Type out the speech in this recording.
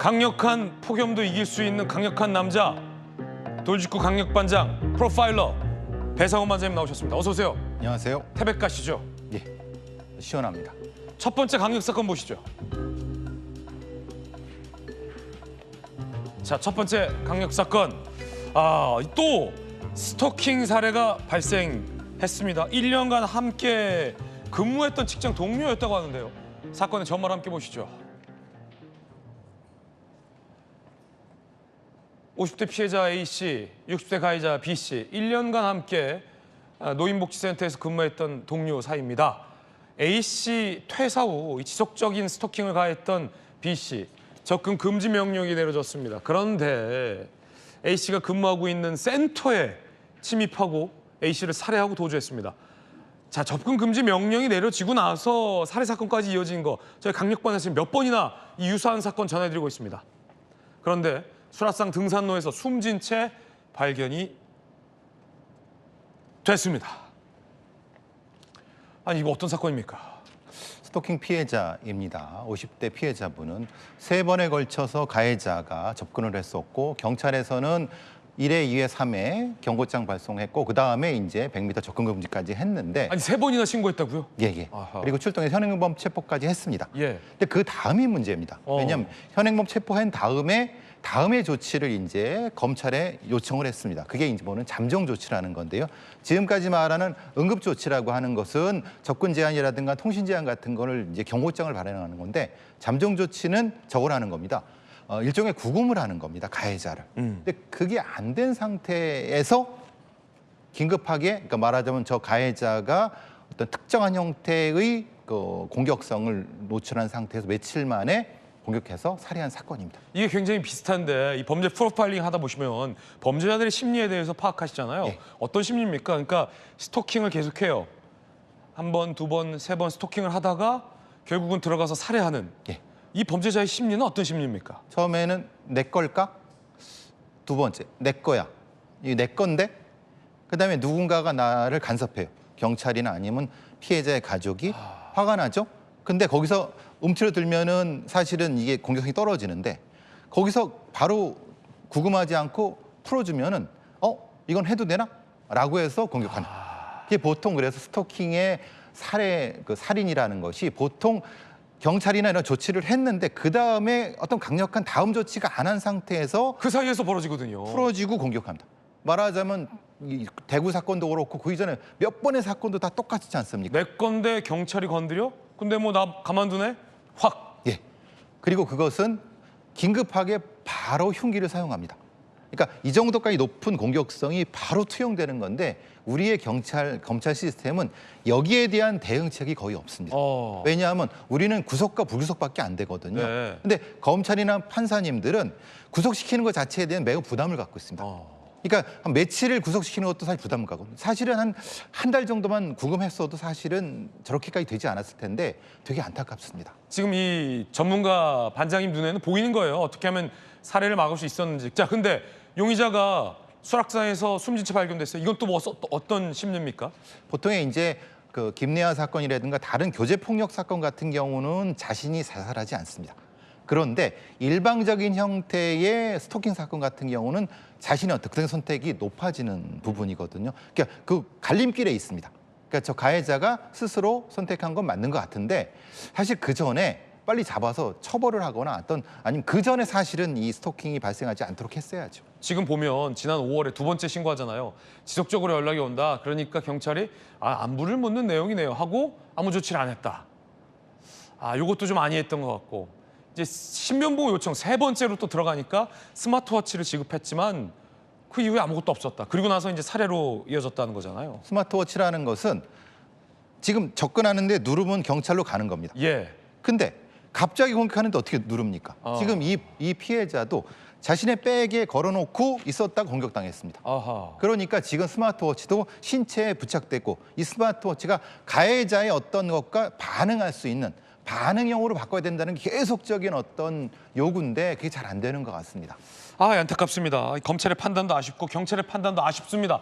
강력한 폭염도 이길 수 있는 강력한 남자, 돌직구 강력반장 프로파일러 배상훈 반장님 나오셨습니다. 어서 오세요. 안녕하세요. 태백 가시죠. 예, 시원합니다. 첫 번째 강력 사건 보시죠. 자, 첫 번째 강력 사건. 또 스토킹 사례가 발생했습니다. 1년간 함께 근무했던 직장 동료였다고 하는데요. 사건의 전말 함께 보시죠. 50대 피해자 A씨, 60대 가해자 B씨, 1년간 함께 노인복지센터에서 근무했던 동료 사이입니다. A씨 퇴사 후 지속적인 스토킹을 가했던 B씨, 접근 금지 명령이 내려졌습니다. 그런데 A씨가 근무하고 있는 센터에 침입하고 A씨를 살해하고 도주했습니다. 자, 접근 금지 명령이 내려지고 나서 살해 사건까지 이어진 거 저희 강력반에서 몇 번이나 이 유사한 사건 전해드리고 있습니다. 그런데 수라상 등산로에서 숨진 채 발견이 됐습니다. 아니, 이거 어떤 사건입니까? 스토킹 피해자입니다. 50대 피해자분은 3번에 걸쳐서 가해자가 접근을 했었고 경찰에서는 1회, 2회, 3회 경고장 발송했고 그다음에 이제 100m 접근 금지까지 했는데 아니, 3번이나 신고했다고요? 예. 아하. 그리고 출동해서 현행범 체포까지 했습니다. 예. 근데 그 다음이 문제입니다. 왜냐하면 현행범 체포한 다음에 조치를 이제 검찰에 요청을 했습니다. 그게 이제 뭐는 잠정 조치라는 건데요. 지금까지 말하는 응급 조치라고 하는 것은 접근 제한이라든가 통신 제한 같은 거를 이제 경고장을 발행하는 건데 잠정 조치는 저걸 하는 겁니다. 일종의 구금을 하는 겁니다. 가해자를. 근데 그게 안 된 상태에서 긴급하게, 그러니까 말하자면 저 가해자가 어떤 특정한 형태의 그 공격성을 노출한 상태에서 며칠 만에 공격해서 살해한 사건입니다. 이게 굉장히 비슷한데 이 범죄 프로파일링 하다 보시면 범죄자들의 심리에 대해서 파악하시잖아요. 예. 어떤 심리입니까? 그러니까 스토킹을 계속해요. 한 번, 두 번, 세 번 스토킹을 하다가 결국은 들어가서 살해하는 예. 이 범죄자의 심리는 어떤 심리입니까? 처음에는 내 걸까? 두 번째, 내 거야. 이게 내 건데? 그다음에 누군가가 나를 간섭해요. 경찰이나 아니면 피해자의 가족이 화가 나죠? 근데 거기서 움츠러들면은 사실은 이게 공격성이 떨어지는데 거기서 바로 구금하지 않고 풀어주면은 이건 해도 되나? 라고 해서 공격하는. 이게 보통 그래서 스토킹의 살인이라는 것이 보통 경찰이나 이런 조치를 했는데 그 다음에 어떤 강력한 다음 조치가 안 한 상태에서 그 사이에서 벌어지거든요. 풀어지고 공격합니다. 말하자면 이 대구 사건도 그렇고 그 이전에 몇 번의 사건도 다 똑같지 않습니까? 내 건데 경찰이 건드려? 근데 뭐 나 가만두네? 확. 예. 그리고 그것은 긴급하게 바로 흉기를 사용합니다. 그러니까 이 정도까지 높은 공격성이 바로 투영되는 건데 우리의 검찰 시스템은 여기에 대한 대응책이 거의 없습니다. 왜냐하면 우리는 구속과 불구속밖에 안 되거든요. 네. 근데 검찰이나 판사님들은 구속시키는 것 자체에 대한 매우 부담을 갖고 있습니다. 그러니까 한 며칠을 구속시키는 것도 사실 부담을 가고 사실은 한 달 정도만 구금했어도 사실은 저렇게까지 되지 않았을 텐데 되게 안타깝습니다. 지금 이 전문가 반장님 눈에는 보이는 거예요. 어떻게 하면 살해를 막을 수 있었는지. 자, 근데 용의자가 수락산에서 숨진 채 발견됐어요. 이건 또 어떤 심리입니까? 보통의 이제 그 김래아 사건이라든가 다른 교제 폭력 사건 같은 경우는 자신이 자살하지 않습니다. 그런데 일방적인 형태의 스토킹 사건 같은 경우는 자신의 어떤 선택이 높아지는 부분이거든요. 그러니까 그 갈림길에 있습니다. 그러니까 저 가해자가 스스로 선택한 건 맞는 것 같은데 사실 그 전에 빨리 잡아서 처벌을 하거나 아니면 그 전에 사실은 이 스토킹이 발생하지 않도록 했어야죠. 지금 보면 지난 5월에 두 번째 신고하잖아요. 지속적으로 연락이 온다. 그러니까 경찰이 안부를 묻는 내용이네요 하고 아무 조치를 안 했다. 이것도 좀 아니했던 것 같고 이제 신변보호 요청 세 번째로 또 들어가니까 스마트워치를 지급했지만 그 이후에 아무것도 없었다. 그리고 나서 이제 살해로 이어졌다는 거잖아요. 스마트워치라는 것은 지금 접근하는데 누르면 경찰로 가는 겁니다. 예. 근데 갑자기 공격하는데 어떻게 누릅니까? 지금 이 피해자도 자신의 백에 걸어놓고 있었다가 공격당했습니다. 아하. 그러니까 지금 스마트워치도 신체에 부착됐고 이 스마트워치가 가해자의 어떤 것과 반응할 수 있는 반응형으로 바꿔야 된다는 게 계속적인 어떤 요구인데 그게 잘 안 되는 것 같습니다. 안타깝습니다. 검찰의 판단도 아쉽고 경찰의 판단도 아쉽습니다.